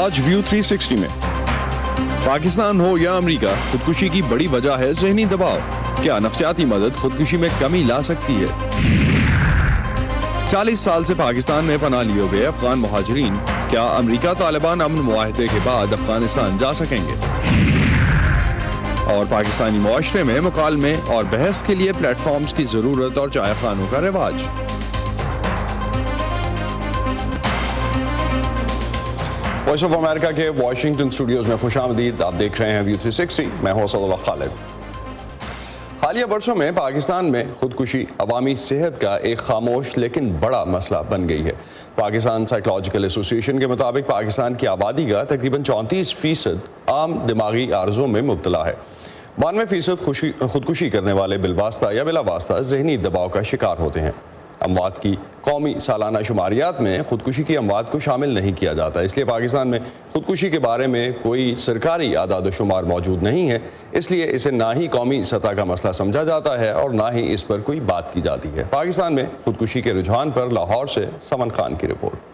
آج ویو 360 میں پاکستان ہو یا امریکہ، خودکشی کی بڑی وجہ ہے ذہنی دباؤ۔ کیا نفسیاتی مدد خودکشی میں کمی لا سکتی ہے؟ 40 سال سے پاکستان میں پناہ لیے ہوئے افغان مہاجرین کیا امریکہ طالبان امن معاہدے کے بعد افغانستان جا سکیں گے؟ اور پاکستانی معاشرے میں مکالمے اور بحث کے لیے پلیٹ فارمز کی ضرورت اور چائے خانوں کا رواج۔ وائس آف امریکہ کے واشنگٹن اسٹوڈیوز میں خوش آمدید۔ آپ دیکھ رہے ہیں ویو 360، میں ہوں اسد اللہ خالد۔ حالیہ برسوں میں پاکستان میں خودکشی عوامی صحت کا ایک خاموش لیکن بڑا مسئلہ بن گئی ہے۔ پاکستان سائیکولوجیکل ایسوسی ایشن کے مطابق پاکستان کی آبادی کا تقریباً 34% عام دماغی عارضوں میں مبتلا ہے۔ 92% خودکشی کرنے والے بالواسطہ یا بلا واسطہ ذہنی دباؤ کا شکار ہوتے ہیں۔ اموات کی قومی سالانہ شماریات میں خودکشی کی اموات کو شامل نہیں کیا جاتا، اس لیے پاکستان میں خودکشی کے بارے میں کوئی سرکاری اعداد و شمار موجود نہیں ہے، اس لیے اسے نہ ہی قومی سطح کا مسئلہ سمجھا جاتا ہے اور نہ ہی اس پر کوئی بات کی جاتی ہے۔ پاکستان میں خودکشی کے رجحان پر لاہور سے سمن خان کی رپورٹ۔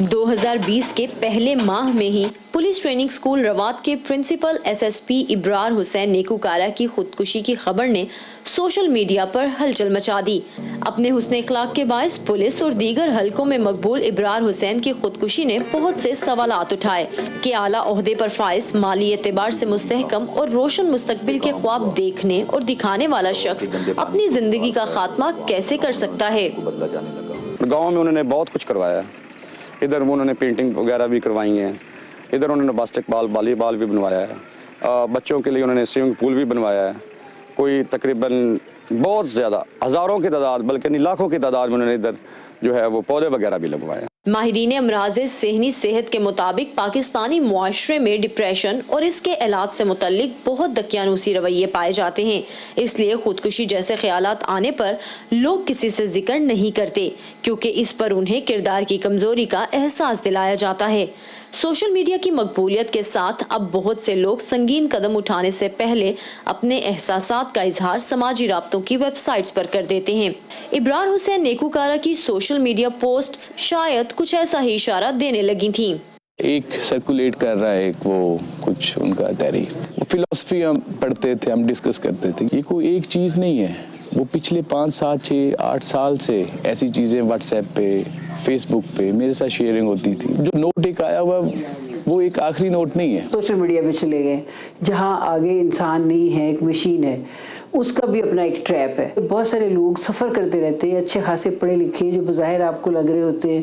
2020 کے پہلے ماہ میں ہی پولیس ٹریننگ سکول روات کے پرنسپل ایس ایس پی ابرار حسین نیکوکارہ کی خودکشی کی خبر نے سوشل میڈیا پر ہلچل مچا دی۔ اپنے حسن اخلاق کے باعث پولیس اور دیگر حلقوں میں مقبول ابرار حسین کی خودکشی نے بہت سے سوالات اٹھائے کہ اعلیٰ عہدے پر فائز، مالی اعتبار سے مستحکم اور روشن مستقبل کے خواب دیکھنے اور دکھانے والا شخص اپنی زندگی کا خاتمہ کیسے کر سکتا ہے؟ گاؤں میں انہوں نے بہت کچھ کروایا، ادھر انہوں نے پینٹنگ وغیرہ بھی کروائی ہیں، ادھر انہوں نے باسکٹ بال، والی بال بھی بنوایا ہے، بچوں کے لیے انہوں نے سوئمنگ پول بھی بنوایا ہے۔ کوئی تقریباً بہت زیادہ ہزاروں کی تعداد بلکہ نہیں لاکھوں کی تعداد میں انہوں نے ادھر جو ہے وہ پودے وغیرہ بھی لگوائے۔ ماہرین امراض ذہنی صحت کے مطابق پاکستانی معاشرے میں ڈپریشن اور اس کے علاج سے متعلق بہت دقیانوسی رویے پائے جاتے ہیں، اس لیے خودکشی جیسے خیالات آنے پر لوگ کسی سے ذکر نہیں کرتے کیونکہ اس پر انہیں کردار کی کمزوری کا احساس دلایا جاتا ہے۔ سوشل میڈیا کی مقبولیت کے ساتھ اب بہت سے لوگ سنگین قدم اٹھانے سے پہلے اپنے احساسات کا اظہار سماجی رابطوں کی ویب سائٹس پر کر دیتے ہیں۔ ابرار حسین نیکوکارہ کی سوشل میڈیا پوسٹس شاید کچھ ایسا ہی اشارہ دینے لگی تھیں۔ ایک سرکولیٹ کر رہا ہے وہ کچھ ان کا تحریر، فلسفی ہم پڑھتے تھے، ہم ڈسکس کرتے تھے، یہ کوئی ایک چیز نہیں ہے، وہ پچھلے 5 7 6 8 سال سے ایسی چیزیں واٹس ایپ پہ، فیس بک پہ میرے ساتھ شیئرنگ ہوتی تھی۔ جو نوٹ ایک آیا ہوا وہ ایک آخری نوٹ نہیں ہے۔ سوشل میڈیا پہ چلے گئے جہاں آگے انسان نہیں ہے، ایک مشین ہے، اس کا بھی اپنا ایک ٹریپ ہے۔ بہت سارے لوگ سفر کرتے رہتے ہیں، اچھے خاصے پڑھے لکھے جو بظاہر آپ کو لگ رہے ہوتے ہیں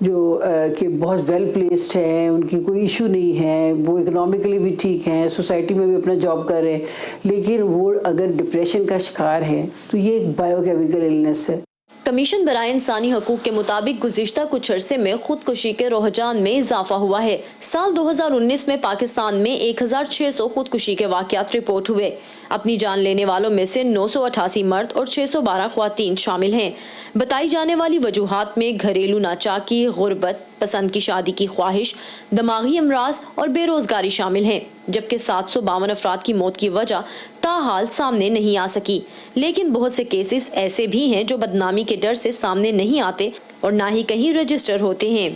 جو کہ بہت ویل پلیسڈ ہیں، ان کی کوئی ایشو نہیں ہے، وہ اکنامکلی بھی ٹھیک ہیں، سوسائٹی میں بھی اپنا جاب کر رہے ہیں، لیکن وہ اگر ڈپریشن کا شکار ہے تو یہ ایک بایو کیمیکل النس ہے۔ کمیشن برائے انسانی حقوق کے مطابق گزشتہ کچھ عرصے میں خودکشی کے رجحان میں اضافہ ہوا ہے۔ سال 2019 میں پاکستان میں 1600 خودکشی کے واقعات رپورٹ ہوئے۔ اپنی جان لینے والوں میں سے 988 مرد اور 612 خواتین شامل ہیں۔ بتائی جانے والی وجوہات میں گھریلو ناچاکی، غربت، پسند کی شادی کی خواہش، دماغی امراض اور بے روزگاری شامل ہیں، جبکہ 752 افراد کی موت کی وجہ تاحال سامنے نہیں آ سکی۔ لیکن بہت سے کیسز ایسے بھی ہیں جو بدنامی کے ڈر سے سامنے نہیں آتے اور نہ ہی کہیں رجسٹر ہوتے ہیں۔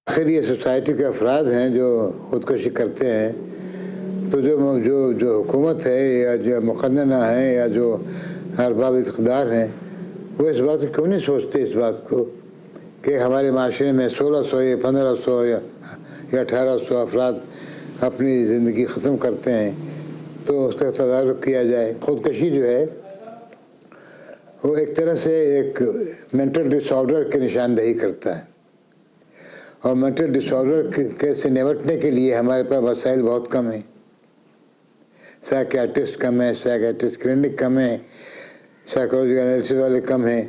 آخر یہ سوسائٹی کے افراد ہیں جو خودکشی کرتے ہیں، تو جو حکومت ہے یا جو مقننہ ہیں یا جو ارباب اقتدار ہیں، وہ اس بات کو کیوں نہیں سوچتے، اس بات کو کہ ہمارے معاشرے میں 1600 یا 1500 یا 1800 افراد اپنی زندگی ختم کرتے ہیں تو اس کا تدارک کیا جائے۔ خودکشی جو ہے وہ ایک طرح سے ایک مینٹل ڈس آرڈر کی نشاندہی کرتا ہے، اور مینٹل ڈس آرڈر سے نمٹنے کے لیے ہمارے پاس وسائل بہت کم ہیں۔ سائیکیاٹرسٹ کم ہیں، سائیکیاٹرسٹ کلینک کم ہیں، سائیکولوجیکل انالیسس والے کم ہیں،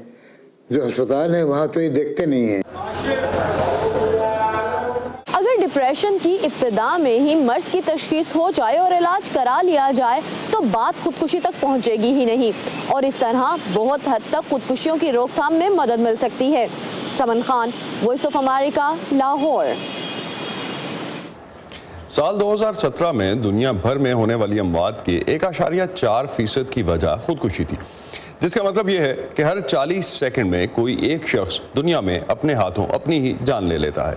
جو ہسپتال ہیں وہاں تو یہ دیکھتے نہیں ہیں۔ اگر ڈپریشن کی ابتدا میں ہی مرض کی تشخیص ہو جائے اور علاج کرا لیا جائے تو بات خودکشی تک پہنچے گی ہی نہیں، اور اس طرح بہت حد تک خودکشیوں کی روک تھام میں مدد مل سکتی ہے۔ Saman Khan, voice of America, Lahore. سال 2017 میں دنیا بھر میں ہونے والی اموات کی 1.4% کی وجہ خودکشی تھی، جس کا مطلب یہ ہے کہ ہر 40 سیکنڈ میں کوئی ایک شخص دنیا میں اپنے ہاتھوں اپنی ہی جان لے لیتا ہے۔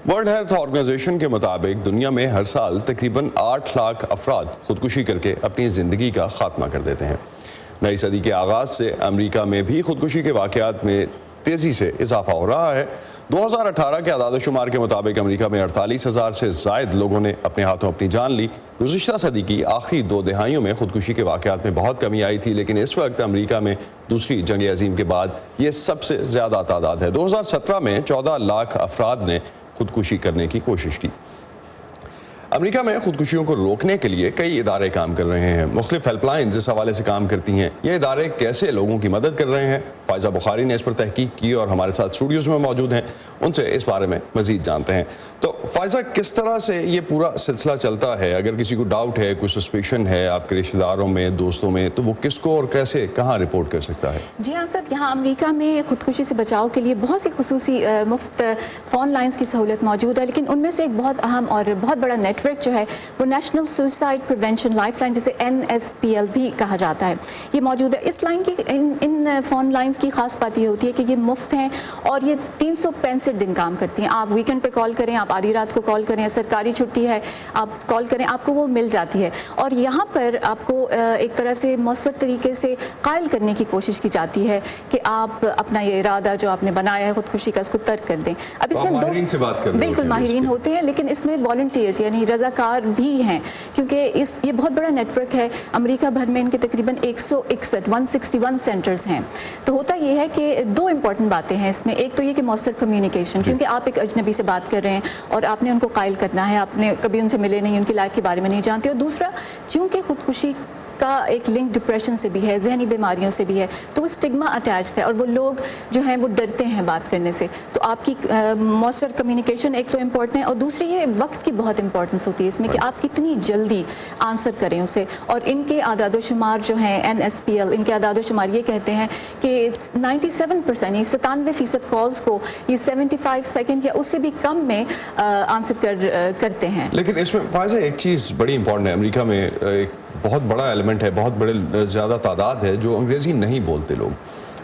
वर्ल्ड हेल्थ ऑर्गेनाइजेशन के मुताबिक दुनिया में हर साल तकरीबन 8 लाख अफराद खुदकुशी करके अपनी ज़िंदगी का खात्मा कर देते हैं। नई सदी के आगाज़ से अमेरिका में भी खुदकुशी के वाक़यात में तेज़ी से इजाफा हो रहा है। 2018 के आदाद-ओ-शुमार के मुताबिक अमेरिका में 48,000 से ज़ायद लोगों ने अपने हाथों अपनी जान ली। गुज़िश्ता सदी की आखिरी 2 दहाइयों में खुदकुशी के वाक़यात में बहुत कमी आई थी, लेकिन इस वक्त अमेरिका में दूसरी जंग अज़ीम के बाद ये सबसे ज़्यादा तादाद है। 2017 में 14 लाख अफराद ने खुदकुशी करने की कोशिश की। अमेरिका में खुदकुशियों को रोकने के लिए कई इदारे काम कर रहे हैं। मुख्तलिफ हेल्पलाइंस इस हवाले से काम करती हैं। ये इदारे कैसे लोगों की मदद कर रहे हैं, फ़ायज़ा बुखारी ने इस पर तहकीक की और हमारे साथ स्टूडियोज़ में मौजूद हैं। उनसे इस बारे में मज़ीद जानते हैं। तो फ़ायज़ा, किस तरह से ये पूरा सिलसिला चलता है? अगर किसी को डाउट है, कोई सस्पेशन है आपके रिश्तेदारों में, दोस्तों में, तो वो किसको और कैसे कहाँ रिपोर्ट कर सकता है? जी हाँ सर, यहाँ अमेरिका में खुदकुशी से बचाव के लिए बहुत सी खुसूसी मुफ्त फ़ोन लाइन्स की सहूलत मौजूद है, लेकिन उनमें से एक बहुत अहम और बहुत बड़ा नेटवर्क जो है वो नेशनल सुसाइड प्रिवेंशन लाइफलाइन, जिसे NSPL भी कहा जाता है, ये मौजूद है। इस लाइन की इन फ़ोन लाइन्स की ख़ास बात ये होती है कि ये मुफ्त हैं और ये 365 दिन काम करती हैं। आप वीकेंड पे कॉल करें, आप आधी रात को कॉल करें, सरकारी छुट्टी है आप कॉल करें, आपको वो मिल जाती है। और यहाँ पर आपको एक तरह से मौसर तरीके से कायल करने की कोशिश की जाती है कि आप अपना ये इरादा जो आपने बनाया है खुदकुशी का, इसको तर्क कर दें। अब इसमें माहिरीन से बात कर रहे बिल्कुल माहिरीन होते हैं, लेकिन इसमें वॉलंटियर्स यानी रज़ाकार भी हैं, क्योंकि ये बहुत बड़ा नेटवर्क है। अमेरिका भर में इनके तकरीबन 161 सेंटर्स हैं। तो होता ये है कि 2 इंपॉर्टेंट बातें हैं इसमें। एक तो ये कि मौसर कम्युनिकेशन, क्योंकि आप एक अजनबी से बात कर रहे हैं और आपने उनको कायल करना है, आपने कभी उनसे मिले नहीं, उनकी लाइफ के बारे में नहीं जानते। और दूसरा, चूँकि खुदकुशी का एक लिंक डिप्रेशन से भी है, जहनी बीमारियों से भी है, तो वो स्टिग्मा अटैच्ड है और वो लोग जो हैं वो डरते हैं बात करने से। तो आपकी मौसर कम्युनिकेशन एक तो इम्पोर्टेंट है, और दूसरी ये वक्त की बहुत इंपॉर्टेंस होती है इसमें कि आप कितनी जल्दी आंसर करें उसे। और इनके आदाद-ओ-शुमार जो हैं NSPL, इनके आदाद-ओ-शुमार ये कहते हैं कि 97% 97% कॉल्स को ये 75 सेकेंड या उससे भी कम में आंसर करते हैं। लेकिन इसमें फ़ायज़ा एक चीज़ बड़ी इंपॉर्टेंट है। अमेरिका में एक बहुत बड़ा एलिमेंट है, बहुत बड़े ज़्यादा तादाद है जो अंग्रेज़ी नहीं बोलते लोग,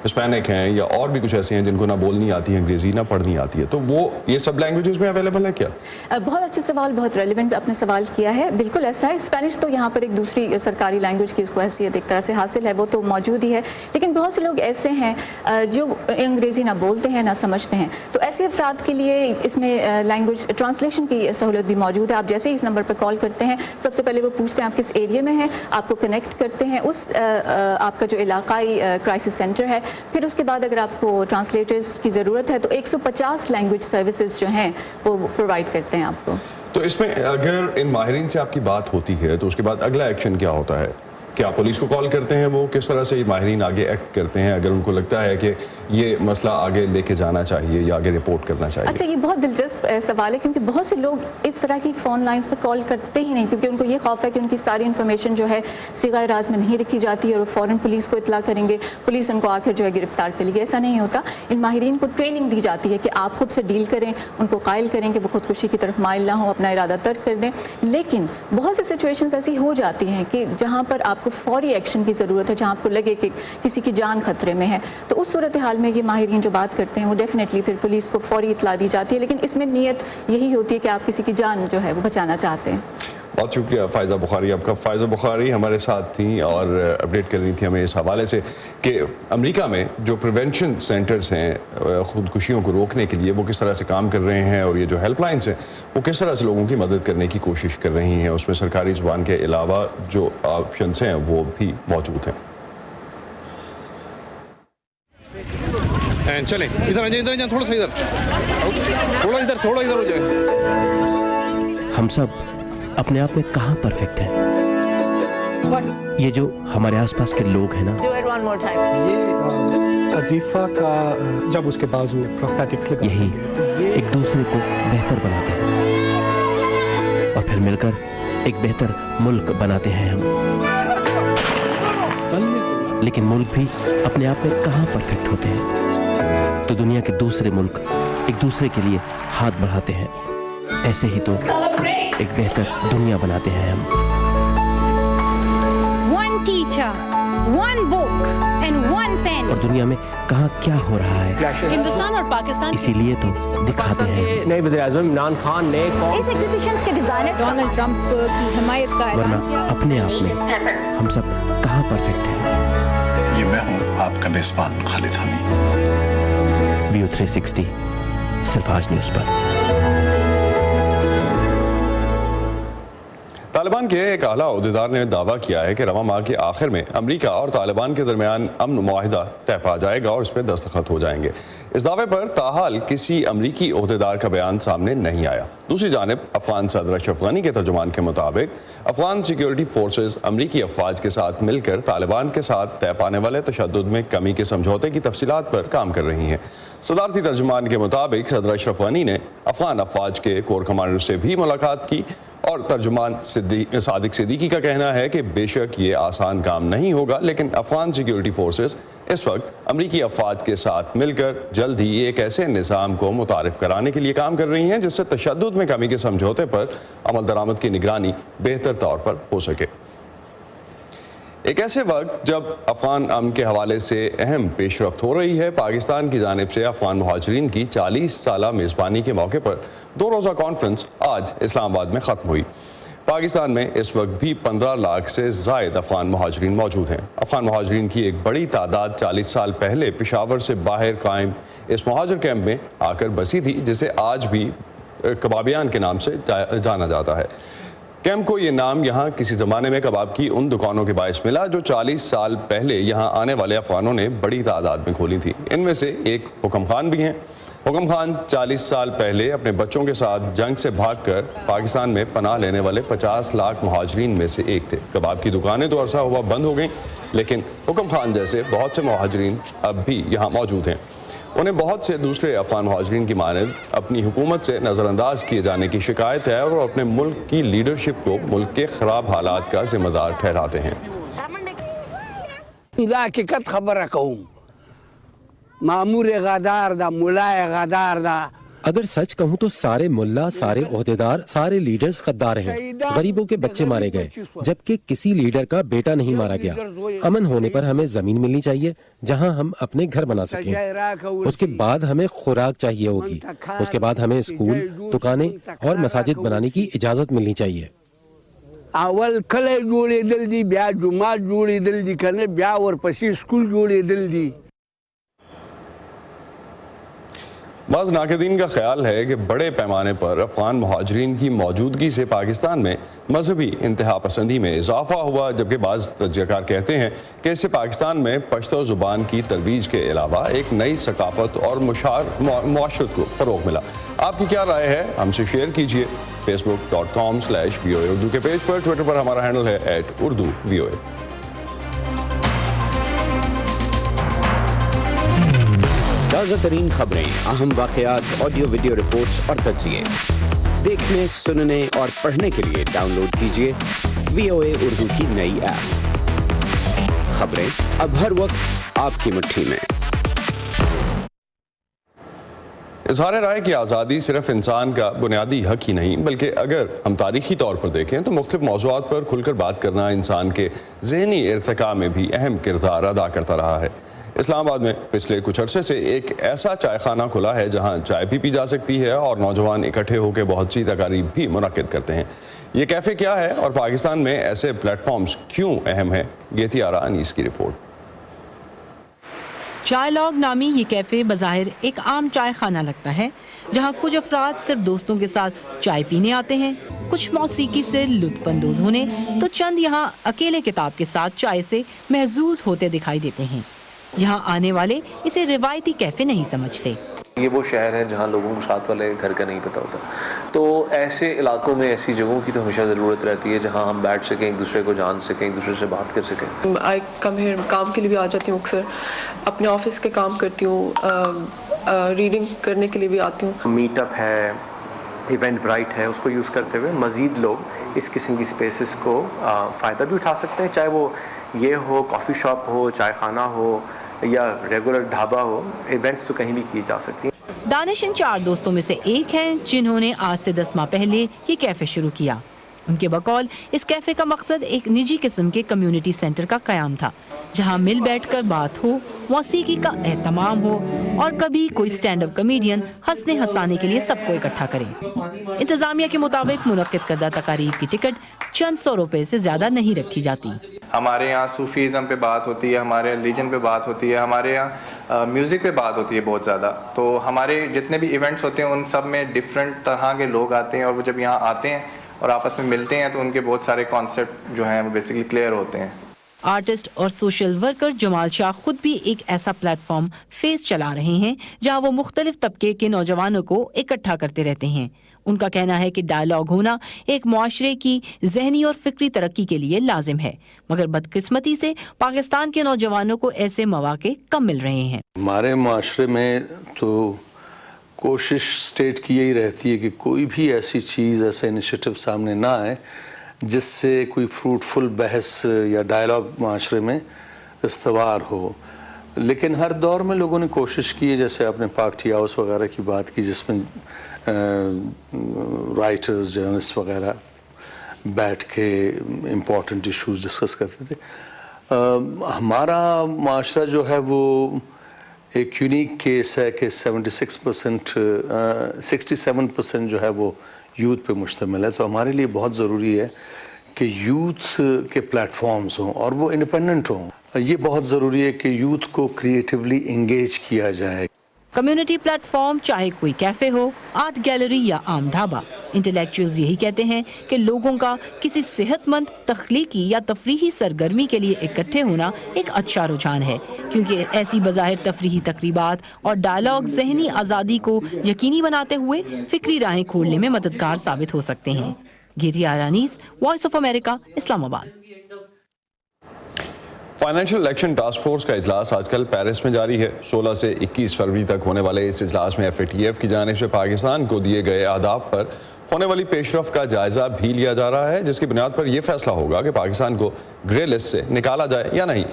हिस्पैनिक हैं या और भी कुछ ऐसे हैं जिनको ना बोलनी आती है अंग्रेज़ी, ना पढ़नी आती है। तो वो ये सब लैंग्वेजेस में अवेलेबल है क्या? बहुत अच्छा सवाल, बहुत रेलिवेंट आपने सवाल किया है। बिल्कुल ऐसा है। स्पेनिश तो यहाँ पर एक दूसरी सरकारी लैंग्वेज की उसको हैसियत एक तरह से हासिल है, वो तो मौजूद ही है, लेकिन बहुत से लोग ऐसे हैं जो अंग्रेज़ी ना बोलते हैं ना समझते हैं। तो ऐसे अफराद के लिए इसमें लैंग्वेज ट्रांसलेशन की सहूलत भी मौजूद है। आप जैसे ही इस नंबर पर कॉल करते हैं, सबसे पहले वो पूछते हैं आप किस एरिया में हैं, आपको कनेक्ट करते हैं उस आपका जो इलाकाई क्राइसिस सेंटर है। फिर उसके बाद अगर आपको ट्रांसलेटर्स की ज़रूरत है तो 150 लैंग्वेज सर्विसेज जो हैं वो प्रोवाइड करते हैं आपको। तो इसमें अगर इन माहिरीन से आपकी बात होती है तो उसके बाद अगला एक्शन क्या होता है? क्या पुलिस को कॉल करते हैं? वो किस तरह से माहिरीन आगे एक्ट करते हैं अगर उनको लगता है कि ये मसला आगे लेके जाना चाहिए या आगे रिपोर्ट करना चाहिए? अच्छा, ये बहुत दिलचस्प सवाल है, क्योंकि बहुत से लोग इस तरह की फ़ोन लाइन्स पर कॉल करते ही नहीं, क्योंकि उनको ये खौफ है कि उनकी सारी इन्फॉर्मेशन जो है सिगाए राज में नहीं रखी जाती और फ़ौरन पुलिस को इतला करेंगे, पुलिस उनको आकर जो है गिरफ्तार कर लेगी। ऐसा नहीं होता। इन माहिरीन को ट्रेनिंग दी जाती है कि आप खुद से डील करें, उनको कायल करें कि वो खुदकुशी की तरफ माइल ना हो, अपना इरादा तर्क कर दें। लेकिन बहुत सी सिचुएशंस ऐसी हो जाती हैं कि जहाँ पर आपको फौरी एक्शन की ज़रूरत है, जहाँ आपको लगे कि किसी की जान खतरे में है, तो उस सूरत हाल में ये माहिरीन जो बात करते हैं वो डेफिनेटली फिर पुलिस को फौरी इतला दी जाती है। लेकिन इसमें नीयत यही होती है कि आप किसी की जान जो है वो बचाना चाहते हैं। बहुत शुक्रिया फ़ायज़ा बुखारी आपका। फ़ायज़ा बुखारी हमारे साथ थी और अपडेट कर रही थी हमें इस हवाले से कि अमेरिका में जो प्रिवेंशन सेंटर्स हैं खुदकुशियों को रोकने के लिए वो किस तरह से काम कर रहे हैं, और ये जो हेल्पलाइंस हैं वो किस तरह से लोगों की मदद करने की कोशिश कर रही हैं। उसमें सरकारी ज़ुबान के अलावा जो ऑप्शंस हैं वो भी मौजूद हैं। चलें, इधर आ जाए, थोड़ा सा इधर, थोड़ा इधर हो जाए। हम सब अपने आप में कहाँ परफेक्ट हैं? ये जो हमारे आसपास के लोग हैं ना, ये अजीफा का जब उसके बाजू प्रोस्थेटिक्स लगा, यही एक दूसरे को बेहतर बनाते हैं और फिर मिलकर एक बेहतर मुल्क बनाते हैं हम। लेकिन मुल्क भी अपने आप में कहाँ परफेक्ट होते हैं? तो दुनिया के दूसरे मुल्क एक दूसरे के लिए हाथ बढ़ाते हैं। ऐसे ही तो एक बेहतर दुनिया बनाते हैं हम। One teacher, one book and one और दुनिया में कहाँ क्या हो रहा है। हिंदुस्तान और पाकिस्तान इसीलिए तो दिखाते हैं। नए वज़ीर-ए-आज़म इमरान खान ने इस एग्जीबिशंस के डिजाइनर डोनाल्ड ट्रंप की हिमायत का ऐलान वरना किया। अपने आप में हम सब कहाँ परफेक्ट हैं। ये मैं हूँ आपका मेजबान खालिद हमीद। व्यू 360 सिर्फ आज न्यूज़ पर। तालिबान के एक आला ओहदेदार ने दावा किया है कि रवां माह के आखिर में अमरीका और तालिबान के दरमियान अमन मुआहिदा तय पा जाएगा और इस पर दस्तखत हो जाएंगे। इस दावे पर ताहाल किसी अमरीकी ओहदेदार का बयान सामने नहीं आया। दूसरी जानिब अफगान सदर अशरफ गनी के तर्जुमान के मुताबिक अफगान सिक्योरिटी फोर्सेज अमरीकी अफवाज के साथ मिलकर तालिबान के साथ तय पाने वाले तशद्दुद में कमी के समझौते की तफसीलात पर काम कर रही हैं। सदारती तर्जुमान के मुताबिक सदर अशरफ गनी ने अफगान अफवाज के कोर कमांडर से भी मुलाकात की और तर्जुमान सादिक सिद्दीकी का कहना है कि बेशक ये आसान काम नहीं होगा, लेकिन अफगान सिक्योरिटी फोर्सेस इस वक्त अमरीकी अफवाज के साथ मिलकर जल्द ही एक ऐसे निज़ाम को मुतारिफ कराने के लिए काम कर रही हैं जिससे तशद्दुद में कमी के समझौते पर अमल दरामद की निगरानी बेहतर तौर पर हो सके। एक ऐसे वक्त जब अफगान अमन के हवाले से अहम पेशरफ्त हो रही है, पाकिस्तान की जानिब से अफगान मुहाजिरीन की 40 साला मेज़बानी के मौके पर 2 रोज़ा कॉन्फ्रेंस आज इस्लामाबाद में ख़त्म हुई। पाकिस्तान में इस वक्त भी 15 लाख से ज़ायद अफगान मुहाजिरीन मौजूद हैं। अफगान मुहाजिरीन की एक बड़ी तादाद 40 साल पहले पेशावर से बाहर कायम इस मुहाजिर कैंप में आकर बसी थी, जिसे आज भी कबाबियान के नाम से जाना जाता है। कैंप को ये नाम यहाँ किसी ज़माने में कबाब की उन दुकानों के बायस मिला जो 40 साल पहले यहाँ आने वाले अफगानों ने बड़ी तादाद में खोली थी। इनमें से एक हुकम खान भी हैं। हुकम खान 40 साल पहले अपने बच्चों के साथ जंग से भागकर पाकिस्तान में पनाह लेने वाले 50 लाख मुहाजिरीन में से एक थे। कबाब की दुकानें तो अरसा हुआ बंद हो गईं, लेकिन हुकम खान जैसे बहुत से मुहाजिरीन अब भी यहाँ मौजूद हैं। उन्हें बहुत से दूसरे अफगान मुहाजिरीन की मानद अपनी हुकूमत से नज़रअंदाज किए जाने की शिकायत है और अपने मुल्क की लीडरशिप को मुल्क के ख़राब हालात का जिम्मेदार ठहराते हैं। हकीकत खबर कहूँ मामूर गदार दा मुलाए गदार दा। अगर सच कहूँ तो सारे मुल्ला, सारे ओहदेदार, सारे लीडर्स गद्दार हैं। गरीबों के बच्चे मारे गए जबकि किसी लीडर का बेटा नहीं मारा गया। अमन होने पर हमें जमीन मिलनी चाहिए जहां हम अपने घर बना सकें। उसके बाद हमें खुराक चाहिए होगी। उसके बाद हमें स्कूल, दुकानें और मसाजिद बनाने की इजाजत मिलनी चाहिए। अवल कले जोड़े दिल दी, ब्याह जुमात जोड़े दिल दी करने, ब्याह और पसी स्कूल जोड़े दिल दी। बाज़ नाक़दीन का ख्याल है कि बड़े पैमाने पर अफगान मुहाजिरीन की मौजूदगी से पाकिस्तान में मजहबी इंतहा पसंदी में इजाफा हुआ, जबकि बाज़ तज्ज़ियाकार कहते हैं कि इससे पाकिस्तान में पश्तो ज़ुबान की तरवीज के अलावा एक नई सकाफ़त और मुआशरत को फ़रोग़ मिला। आपकी क्या राय है, हमसे शेयर कीजिए। facebook.com/VOA उर्दू के पेज पर, ट्विटर पर हमारा हैंडल है @urduvoa। ताज़ा तरीन खबरें, अहम वाक़यात, ऑडियो वीडियो रिपोर्ट्स और तज्ज़िये देखने, सुनने और पढ़ने के लिए डाउनलोड कीजिए VOA उर्दू की नई ऐप। खबरें अब हर वक्त आपकी मुट्ठी में। इज़हार राय की आज़ादी सिर्फ इंसान का बुनियादी हक ही नहीं, बल्कि अगर हम तारीखी तौर पर देखें तो मुख्तलिफ मौज़ूआत पर खुलकर बात करना इंसान के ज़हनी इर्तिका में भी अहम किरदार अदा करता रहा है। इस्लामाबाद में पिछले कुछ अरसे से एक ऐसा चाय खाना खुला है जहां चाय भी पी जा सकती है और नौजवान इकट्ठे होकर बहुत सी तकारीब भी मुनक्किद करते हैं। ये कैफ़े क्या है और पाकिस्तान में ऐसे प्लेटफॉर्म्स क्यों अहम हैं, ये थी आरा अनीस की रिपोर्ट। चाय लॉग नामी ये कैफ़े बज़ाहिर एक आम चाय खाना लगता है, जहां कुछ अफराद सिर्फ दोस्तों के साथ चाय पीने आते हैं, कुछ मौसीकी से लुत्फ़ अंदोज़ होने, तो चंद यहाँ अकेले किताब के साथ चाय से महजूज होते दिखाई देते हैं। यहाँ आने वाले इसे रिवायती कैफ़े नहीं समझते। ये वो शहर है जहाँ लोगों को साथ वाले घर का नहीं पता होता, तो ऐसे इलाकों में ऐसी जगहों की तो हमेशा ज़रूरत रहती है जहाँ हम बैठ सकें, एक दूसरे को जान सकें, एक दूसरे से बात कर सकें। आई कम हियर काम के लिए भी आ जाती हूँ, अक्सर अपने ऑफिस के काम करती हूँ, रीडिंग करने के लिए भी आती हूँ। मीटअप है, इवेंट ब्राइट है, उसको यूज़ करते हुए मज़ीद लोग इस किस्म की स्पेसेस को फ़ायदा भी उठा सकते हैं, चाहे वो ये हो कॉफ़ी शॉप हो, चाय खाना हो या रेगुलर ढाबा हो। इवेंट्स तो कहीं भी की जा सकती हैं। दानिश इन 4 दोस्तों में से एक हैं जिन्होंने आज से 10 माह पहले ये कैफ़े शुरू किया। उनके बकौल इस कैफ़े का मकसद एक निजी किस्म के कम्युनिटी सेंटर का क़याम था, जहां मिल बैठकर बात हो मौसीकी का एहतमाम हो और कभी कोई स्टैंड अप कमेडियन हंसने हंसाने के लिए सबको इकट्ठा करे। इंतजामिया के मुताबिक मुनक्किद करदा तकारीर की टिकट चंद 100 रुपए से ज्यादा नहीं रखी जाती। हमारे यहाँ सूफीज़म पे बात होती है, हमारे रिलीजन पे बात होती है, हमारे यहाँ म्यूज़िक पे बात होती है बहुत ज़्यादा। तो हमारे जितने भी इवेंट्स होते हैं उन सब में डिफरेंट तरह के लोग आते हैं और वो जब यहाँ आते हैं और आपस में मिलते हैं तो उनके बहुत सारे कॉन्सेप्ट जो हैं वो बेसिकली क्लियर होते हैं। आर्टिस्ट और सोशल वर्कर जमाल शाह खुद भी एक ऐसा प्लेटफॉर्म फेस चला रहे हैं जहां वो मुख्तलिफ तबके के नौजवानों को इकट्ठा करते रहते हैं। उनका कहना है कि डायलॉग होना एक मुआशरे की ज़हनी और फिक्री तरक्की के लिए लाजिम है, मगर बदकिस्मती से पाकिस्तान के नौजवानों को ऐसे मौके कम मिल रहे हैं। हमारे मुआशरे में तो कोशिश स्टेट की यही रहती है कि कोई भी ऐसी चीज़, ऐसा इनिशिएटिव सामने ना आए जिससे कोई फ्रूटफुल बहस या डायलॉग माशरे में इस्तवार हो। लेकिन हर दौर में लोगों ने कोशिश की है, जैसे आपने पाक टी हाउस वगैरह की बात की जिसमें राइटर्स, जर्नलिस्ट वगैरह बैठ के इम्पॉर्टेंट इश्यूज डिस्कस करते थे। हमारा माशरा जो है वो एक यूनिक केस है कि 67% जो है वो यूथ पे मुश्तमिल है। तो हमारे लिए बहुत ज़रूरी है कि यूथ के प्लेटफॉर्म्स हों और वो इंडिपेंडेंट हों। ये बहुत ज़रूरी है कि यूथ को क्रिएटिवली इंगेज किया जाए। कम्युनिटी प्लेटफॉर्म चाहे कोई कैफे हो, आर्ट गैलरी या आम ढाबा, इंटेलेक्चुअल्स यही कहते हैं कि लोगों का किसी सेहतमंद तख्लीकी या तफरीही सरगर्मी के लिए इकट्ठे होना एक अच्छा रुझान है, क्योंकि ऐसी बज़ाहिर तफरीही तकरीबात और डायलॉग ज़हनी आज़ादी को यकीनी बनाते हुए फिक्री राहें खोलने में मददगार साबित हो सकते हैं। घेतिया आरानीस, Voice of America, Islamabad. Financial election task force का इजलास आजकल पेरिस में जारी है। 16 से 21 फरवरी तक होने वाले इस इजलास में FATF की जानिब से पाकिस्तान को दिए गए अहदाफ पर होने वाली पेशरफ का जायजा भी लिया जा रहा है, जिसकी बुनियाद पर यह फैसला होगा कि पाकिस्तान को ग्रे लिस्ट से निकाला जाए या नहीं।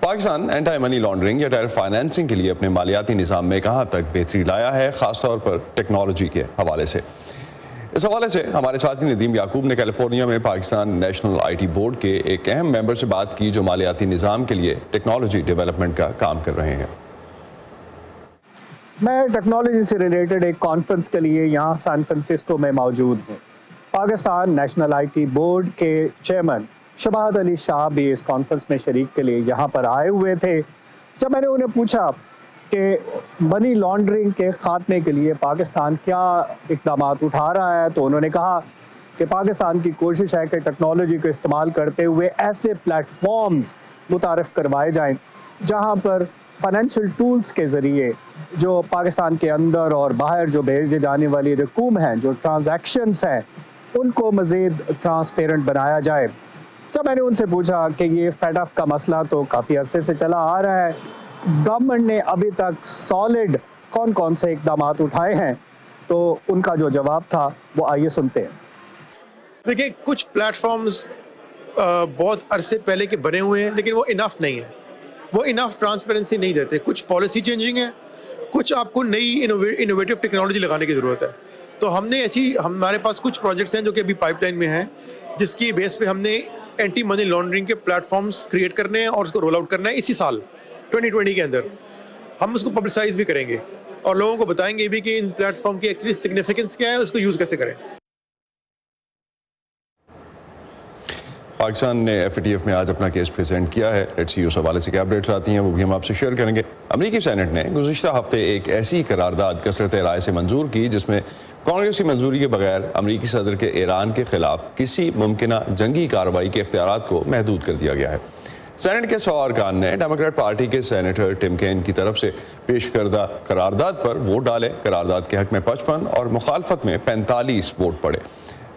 पाकिस्तान एंटी मनी लॉन्ड्रिंग या टेरर फाइनेंसिंग के लिए अपने मालियाती निज़ाम में कहाँ तक बेहतरी लाया है, खासतौर पर टेक्नोलॉजी के हवाले से। इस हवाले से हमारे साथी नदीम याकूब ने कैलिफोर्निया में पाकिस्तान नेशनल IT बोर्ड के एक अहम मेंबर से बात की जो मालियाती निज़ाम के लिए टेक्नोलॉजी डेवलपमेंट का काम कर रहे हैं। मैं टेक्नोलॉजी से रिलेटेड एक कॉन्फ्रेंस के लिए यहाँ सैन फ्रांसिस्को में मौजूद हूँ। पाकिस्तान नेशनल IT बोर्ड के चेयरमैन शबाहत अली शाह भी इस कॉन्फ्रेंस में शरीक के लिए यहाँ पर आए हुए थे। जब मैंने उन्हें पूछा कि मनी लॉन्ड्रिंग के खात्मे के लिए पाकिस्तान क्या इक़दाम उठा रहा है, तो उन्होंने कहा कि पाकिस्तान की कोशिश है कि टेक्नोलॉजी को इस्तेमाल करते हुए ऐसे प्लेटफॉर्म्स मुतारफ़ करवाए जाएं जहां पर फाइनेंशियल टूल्स के ज़रिए जो पाकिस्तान के अंदर और बाहर जो भेजे जाने वाली रकूम हैं, जो ट्रांजैक्शंस हैं, उनको मज़ीद ट्रांसपेरेंट बनाया जाए। जब मैंने उनसे पूछा कि ये FATF का मसला तो काफ़ी अरसे से चला आ रहा है, गवर्नमेंट ने अभी तक सॉलिड कौन कौन से इक़दाम उठाए हैं, तो उनका जो जवाब था वो आइए सुनते हैं। देखिए, कुछ प्लेटफॉर्म्स बहुत अरसे पहले के बने हुए हैं लेकिन वो इनफ नहीं है, वो इनफ ट्रांसपेरेंसी नहीं देते। कुछ पॉलिसी चेंजिंग है, कुछ आपको नई इनोवेटिव टेक्नोलॉजी लगाने की ज़रूरत है। तो हमने हमारे पास कुछ प्रोजेक्ट्स हैं जो कि अभी पाइपलाइन में हैं, जिसकी बेस पे हमने एंटी मनी लॉन्ड्रिंग के प्लेटफॉर्म्स क्रिएट करने हैं और उसको रोल आउट करना है इसी साल 2020 के अंदर। हम उसको पब्लिसाइज भी करेंगे और लोगों को बताएंगे भी कि इन प्लेटफॉर्म की एक्चुअली सिग्निफिकेंस क्या है, उसको यूज़ कैसे करें। पाकिस्तान ने FATF में आज अपना केस प्रेजेंट किया है। लेट्स सी उस हवाले से क्या अपडेट्स आती हैं वो भी हम आपसे शेयर करेंगे। अमेरिकी सेनेट ने गुज़िश्ता हफ्ते एक ऐसी करारदाद कसरत राय से मंजूर की जिसमें कांग्रेस की मंजूरी के बगैर अमेरिकी सदर के ईरान के खिलाफ किसी मुमकिना जंगी कार्रवाई के इख्तियारात को महदूद कर दिया गया है। सेनेट के 100 अरकान ने डेमोक्रेट पार्टी के सेनेटर टिम केन की तरफ से पेश करदा करारदाद पर वोट डाले। करारदाद के हक में 55 और मुखालफत में 45 वोट पड़े।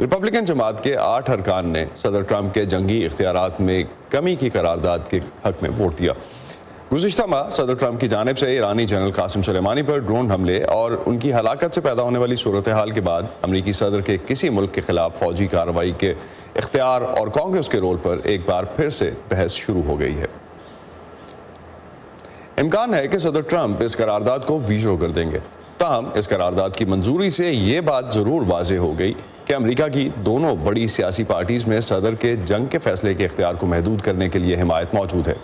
रिपब्लिकन जमात के 8 अरकान ने सदर ट्रंप के जंगी इख्तियारात में कमी की करारदाद के हक में वोट दिया। गुज़िश्ता माह सदर ट्रंप की जानिब से ईरानी जनरल कासिम सुलेमानी पर ड्रोन हमले और उनकी हलाकत से पैदा होने वाली सूरत हाल के बाद अमरीकी सदर के किसी मुल्क के खिलाफ फौजी कार्रवाई के इख्तियार और कांग्रेस के रोल पर एक बार फिर से बहस शुरू हो गई है। इम्कान है कि सदर ट्रंप इस करारदाद को वीटो कर देंगे। ताहम इस करारदाद की मंजूरी से ये बात ज़रूर वाज़ेह हो गई कि अमेरिका की दोनों बड़ी सियासी पार्टीज़ में सदर के जंग के फैसले के इख्तियार को महदूद करने के लिए हिमायत मौजूद है।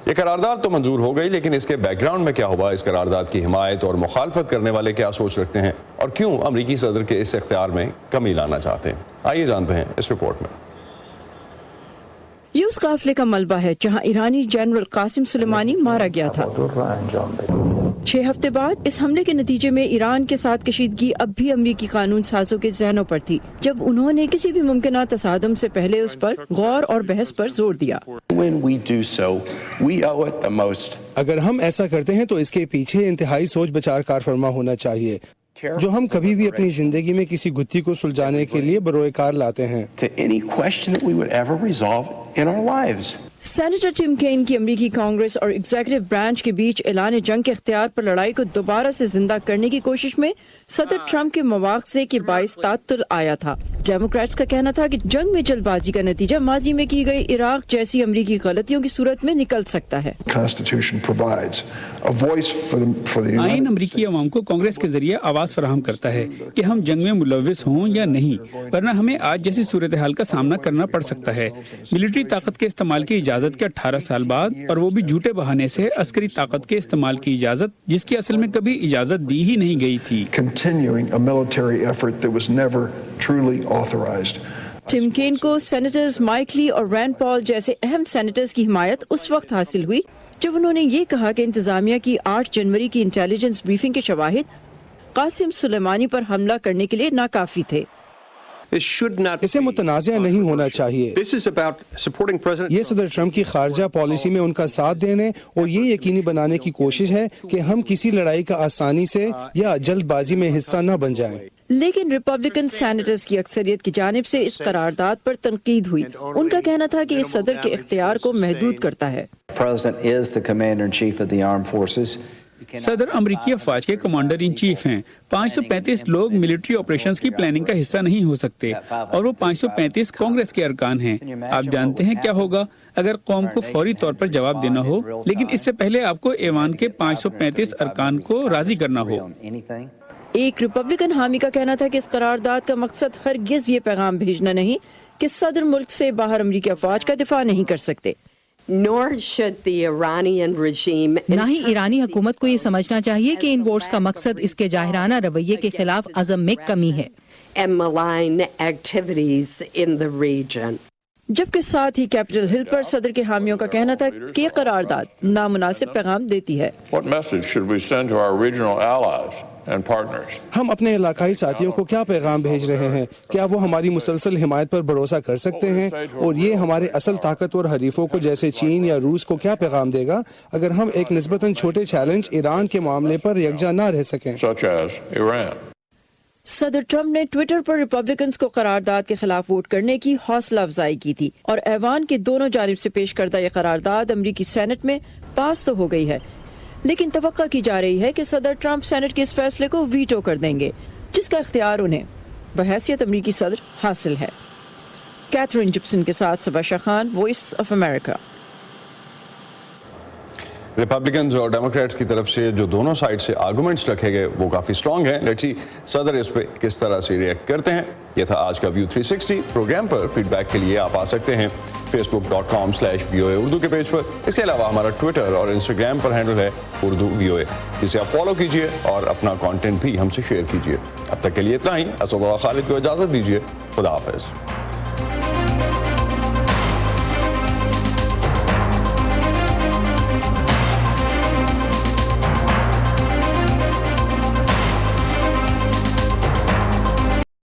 یہ قرارداد تو منظور ہو گئی، لیکن اس کے بیک گراؤنڈ میں کیا ہوا؟ اس قرارداد کی حمایت اور مخالفت کرنے والے کیا سوچ رکھتے ہیں اور کیوں امریکی صدر کے اس اختیار میں کمی لانا چاہتے ہیں؟ آئیے جانتے ہیں اس رپورٹ میں۔ یہ اس قافلے کا ملبہ ہے جہاں ایرانی جنرل قاسم سلیمانی مارا گیا تھا۔ 6 ہفتے بعد اس حملے کے نتیجے میں ایران کے ساتھ کشیدگی اب بھی امریکی قانون سازوں کے ذہنوں پر تھی، جب انہوں نے کسی بھی ممکنہ تصادم سے پہلے اس پر غور اور بحث پر زور دیا۔ اگر ہم ایسا کرتے ہیں تو اس کے پیچھے انتہائی سوچ بچار کار فرما ہونا چاہیے، جو ہم کبھی بھی اپنی زندگی میں کسی گتھی کو سلجھانے کے لیے بروئے کار لاتے ہیں۔ سینیٹر ٹم کین کی امریکی کانگریس اور ایگزیکٹو برانچ کے بیچ اعلان جنگ کے اختیار پر لڑائی کو دوبارہ سے زندہ کرنے کی کوشش میں صدر ٹرمپ کے مواخذے کے باعث تعطل آیا تھا۔ ڈیموکریٹس کا کہنا تھا کہ جنگ میں جلد بازی کا نتیجہ ماضی میں کی گئی عراق جیسی امریکی غلطیوں کی صورت میں نکل سکتا ہے۔ آئین امریکی عوام کو کانگریس کے ذریعے آواز فراہم کرتا ہے کہ ہم جنگ میں ملوث ہوں یا نہیں، ورنہ ہمیں آج جیسی صورتحال کا سامنا کرنا پڑ سکتا ہے۔ ملٹری طاقت کے استعمال کی اجازت کے 18 سال بعد، اور وہ بھی جھوٹے بہانے سے عسکری طاقت کے استعمال کی اجازت، جس کی اصل میں کبھی اجازت دی ہی نہیں گئی تھی۔ ٹم کین کو سینیٹرز مائک لی اور رینڈ پال جیسے اہم سینیٹرز کی حمایت اس وقت حاصل ہوئی جب انہوں نے یہ کہا کہ انتظامیہ کی 8 جنوری کی انٹیلیجنس بریفنگ کے شواہد قاسم سلیمانی پر حملہ کرنے کے لیے ناکافی تھے۔ اسے متنازع نہیں ہونا چاہیے۔ یہ صدر ٹرمپ کی خارجہ پالیسی میں ان کا ساتھ دینے اور یہ یقینی بنانے کی کوشش ہے کہ ہم کسی لڑائی کا آسانی سے یا جلد بازی میں حصہ نہ بن جائیں۔ لیکن ریپبلکن سینیٹرز کی اکثریت کی جانب سے اس قرارداد پر تنقید ہوئی۔ ان کا کہنا تھا کہ یہ صدر کے اختیار کو محدود کرتا ہے۔ صدر امریکی افواج کے کمانڈر ان چیف ہیں۔ 535 لوگ ملٹری آپریشنز کی پلاننگ کا حصہ نہیں ہو سکتے، اور وہ 535 کانگریس کے ارکان ہیں۔ آپ جانتے ہیں کیا ہوگا اگر قوم کو فوری طور پر جواب دینا ہو، لیکن اس سے پہلے آپ کو ایوان کے 535 ارکان کو راضی کرنا ہو۔ ایک ریپبلکن حامی کا کہنا تھا کہ اس قرارداد کا مقصد ہرگز یہ پیغام بھیجنا نہیں کہ صدر ملک سے باہر امریکی افواج کا دفاع نہیں کر سکتے۔ نہ ہی ایرانی حکومت کو یہ سمجھنا چاہیے کہ ان ووٹس کا مقصد اس کے جاہرانہ رویے کے خلاف عزم میں کمی ہے۔ جبکہ ساتھ ہی کیپٹل ہل پر صدر کے حامیوں کا کہنا تھا کہ یہ قرارداد نامناسب پیغام دیتی ہے۔ ہم اپنے علاقائی ساتھیوں کو کیا پیغام بھیج رہے ہیں؟ کیا وہ ہماری مسلسل حمایت پر بھروسہ کر سکتے ہیں؟ اور یہ ہمارے اصل طاقتور حریفوں کو جیسے چین یا روس کو کیا پیغام دے گا اگر ہم ایک نسبتاً چھوٹے چیلنج ایران کے معاملے پر یکجا نہ رہ سکیں؟ صدر ٹرمپ نے ٹویٹر پر ریپبلکنز کو قرارداد کے خلاف ووٹ کرنے کی حوصلہ افزائی کی تھی، اور ایوان کے دونوں جانب سے پیش کردہ یہ قرارداد امریکی سینٹ میں پاس تو ہو گئی ہے، لیکن توقع کی جا رہی ہے کہ صدر ٹرمپ سینٹ کے اس فیصلے کو ویٹو کر دیں گے، جس کا اختیار انہیں بحیثیت امریکی صدر حاصل ہے۔ کیتھرین جپسن کے ساتھ Saba Shah Khan, voice of America. Republicans اور ڈیموکریٹس کی طرف سے جو دونوں سائڈ سے آرگومنٹس رکھے گئے وہ کافی سٹرانگ ہیں۔ لیٹس سی صدر اس پہ کس طرح سے ریئیکٹ کرتے ہیں۔ یہ تھا آج کا ویو 360 پروگرام۔ پر فیڈ بیک کے لیے آپ آ سکتے ہیں facebook.com/VOA اردو کے پیج پر۔ اس کے علاوہ ہمارا ٹویٹر اور انسٹاگرام پر ہینڈل ہے اردو VOA، جسے آپ فالو کیجئے اور اپنا کانٹینٹ بھی ہم سے شیئر کیجئے۔ اب تک کے لیے اتنا ہی۔ اسد اللہ خالد کو اجازت دیجئے۔ خدا حافظ۔